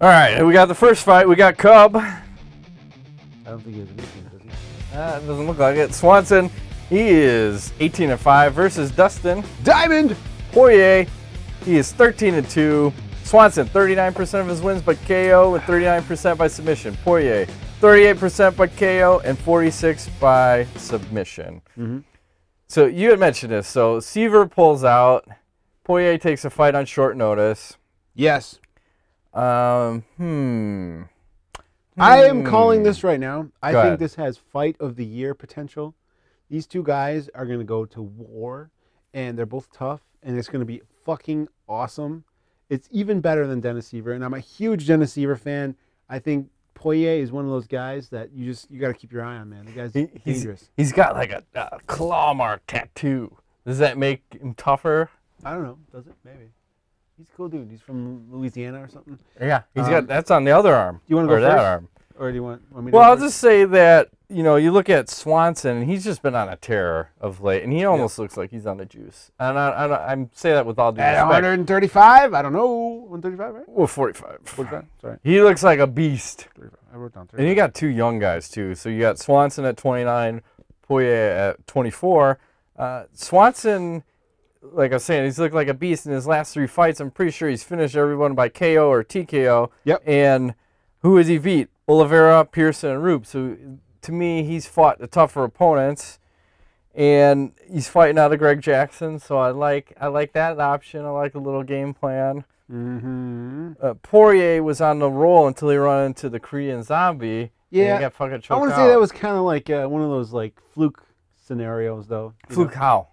All right, we got the first fight. We got Cub. I don't think he has anything, does he? It doesn't look like it. Swanson, he is 18-5 versus Dustin Diamond Poirier. He is 13-2. Swanson, 39% of his wins by KO and 39% by submission. Poirier, 38% by KO and 46% by submission. So you had mentioned this. So Seaver pulls out. Poirier takes a fight on short notice. Yes. I am calling this right now. I Go think ahead. this has fight of the year potential. These two guys are going to go to war, and they're both tough, and it's going to be fucking awesome. It's even better than Dennis Seaver, and I'm a huge Dennis Seaver fan. I think Poirier is one of those guys that you got to keep your eye on, man. The guy's dangerous. He's got like a claw mark tattoo. Does that make him tougher? I don't know. Does it? Maybe. He's a cool dude. He's from Louisiana or something. Yeah, he's got that's on the other arm. Do you want to go that first? arm? Or do you want me to Well, go I'll first? just say that, you know, you look at Swanson, and he's just been on a tear of late, and he almost looks like he's on the juice. And I say that with all due At respect. 135? I don't know. 135, right? Well, 45. 45? Sorry. He looks like a beast. 35. I wrote down 35. And you got two young guys, too. So you got Swanson at 29, Poirier at 24. Swanson, like I was saying, he's looked like a beast in his last three fights. I'm pretty sure he's finished everyone by KO or TKO. Yep. And who has he beat? Oliveira, Pearson, and Roop. So to me, he's fought the tougher opponents. And he's fighting out of Greg Jackson. So I like that option. I like a little game plan. Poirier was on the roll until he ran into the Korean Zombie. Yeah. And he got fucking choked I want to say that was kind of like one of those like fluke scenarios, though. You Fluke know? how?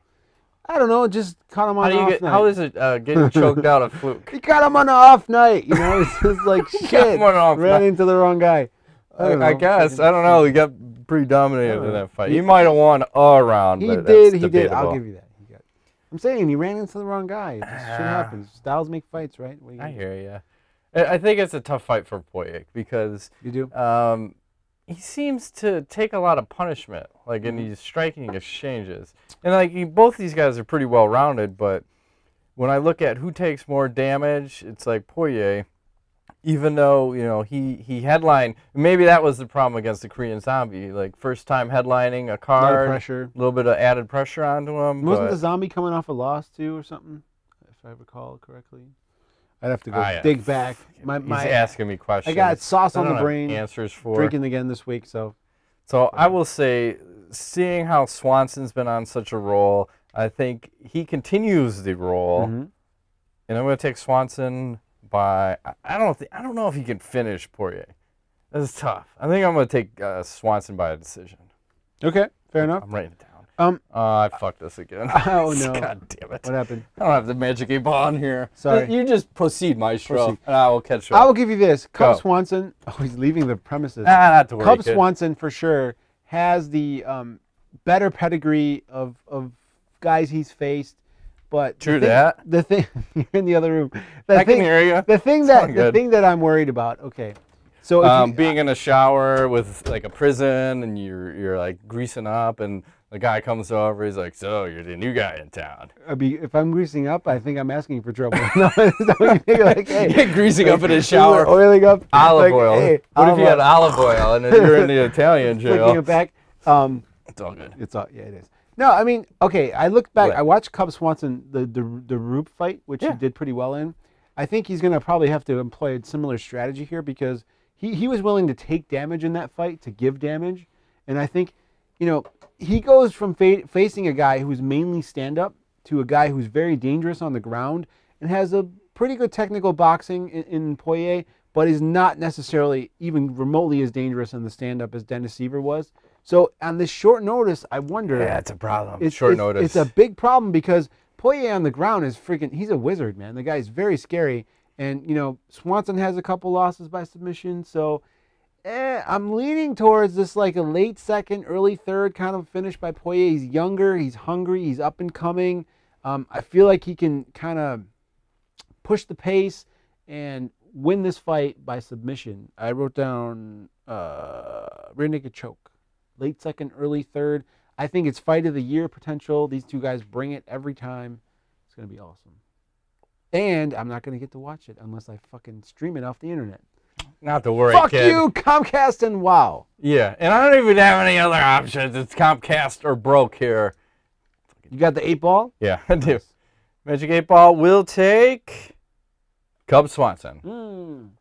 I don't know. Just caught him on an off night. How is it getting choked out of fluke? He caught him on an off night. You know, it's just like shit. him on an off Ran night. into the wrong guy. I guess. I don't know. He got pretty dominated in that fight. He- He might have won a round, He but did. that's He did. I'll debatable. give you that. I'm saying he ran into the wrong guy. It just shit happens. Styles make fights, right? What are you I gonna do? hear you. I think it's a tough fight for Poirier because You do? he seems to take a lot of punishment, like in these striking exchanges. And like both these guys are pretty well rounded, but when I look at who takes more damage, it's like Poirier. Even though, you know, he headlined, maybe that was the problem against the Korean Zombie. Like first time headlining a A lot card, of pressure. a little bit of added pressure onto him. Wasn't but the zombie coming off a loss too, or something? If I recall correctly, I'd have to go yeah. dig back. He's asking me questions. I got sauce I on don't the have brain. answers for. Drinking again this week, so So I will say, seeing how Swanson's been on such a roll, I think he continues the roll, and I'm going to take Swanson by. I don't know if he can finish Poirier. That's tough. I think I'm going to take Swanson by a decision. okay, fair enough. I'm writing it down. Um, I fucked this again. Oh no! God damn it! What happened? I don't have the magic 8 ball on here. Sorry. You just proceed, Maestro, Proceed. and I will catch up. I will give you this. Cub Go. Swanson. Oh, he's leaving the premises. Not to worry, Cub kid. Swanson for sure has the better pedigree of guys he's faced. But True the thing, that. The thing you're in the other room. I can hear you. The thing Sound that good. I'm worried about. Okay, so if you, Being in a shower with like a prison and you're like greasing up and the guy comes over, he's like, "So you're the new guy in town." if I'm greasing up, I think I'm asking for trouble. No, is that what you think? Like, hey, Greasing up in his shower. oiling up, Olive like, oil. Hey, What if you had olive oil and then you're in the Italian flicking jail? it back? It's all good. It's all, yeah, it is. No, I mean, okay. I looked back. What? I watched Cub Swanson the Roop fight, which he did pretty well in. I think he's gonna probably have to employ a similar strategy here because he was willing to take damage in that fight to give damage, and I think, you know, he goes from facing a guy who's mainly stand up to a guy who's very dangerous on the ground and has a pretty good technical boxing in Poirier, but is not necessarily even remotely as dangerous in the stand up as Dennis Seaver was. So on this short notice, I wonder. Yeah, it's a problem. It's Short notice. It's a big problem because Poirier on the ground is freaking. He's a wizard, man. The guy's very scary, and you know Swanson has a couple losses by submission. So, I'm leaning towards this like a late second, early third kind of finish by Poirier. He's younger, he's hungry, he's up and coming. I feel like he can kind of push the pace and win this fight by submission. I wrote down rear naked choke. Late second, early third. I think it's fight of the year potential. These two guys bring it every time. It's going to be awesome. And I'm not going to get to watch it unless I fucking stream it off the internet. Not to worry, Fuck kid. you, Comcast and WoW. Yeah, and I don't even have any other options. It's Comcast or broke here. You got the 8-ball? Yeah, I do. Magic 8 Ball will take Cub Swanson.